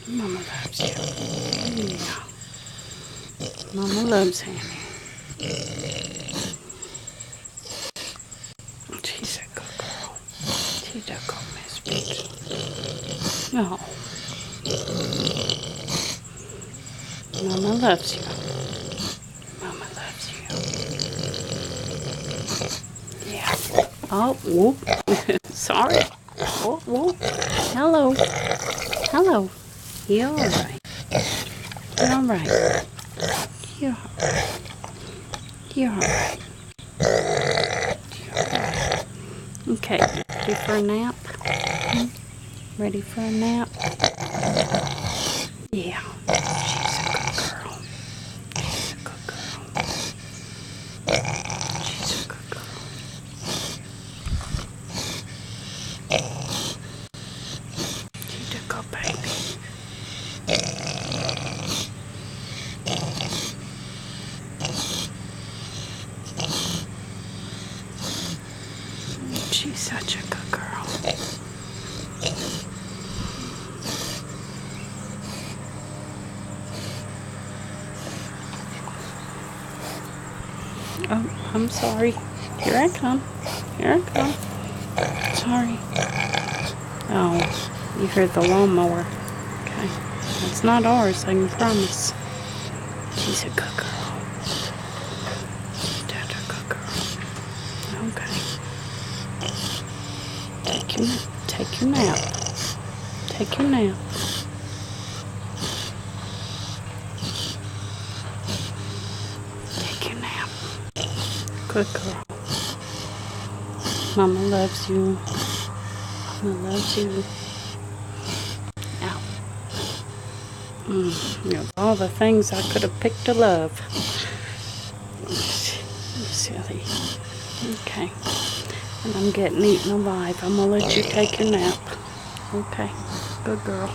Mama loves you. Yeah. Mama loves Annie. She's a good girl. She's a good Miss Piggy. Oh, Mama loves you. Mama loves you. Yeah. Oh, whoop. Sorry. Whoop, whoop. Hello. Hello. You all right? You all right? You all right? You all right? Okay. Ready for a nap? Ready for a nap? Yeah. She's a good girl. She's a good girl. She's a good girl. She's a good baby. She's such a good girl. Oh, I'm sorry. Here I come. Here I come. Sorry. Oh, you heard the lawnmower. Okay. It's not ours, I can promise. She's a good girl. That's a good girl. Okay. Take your nap. Take your nap. Take your nap. Good girl. Mama loves you. Mama loves you. Ow. Of all the things I could have picked to love. You silly. Okay. And I'm getting eaten alive. I'm going to let you take your nap. Okay. Good girl.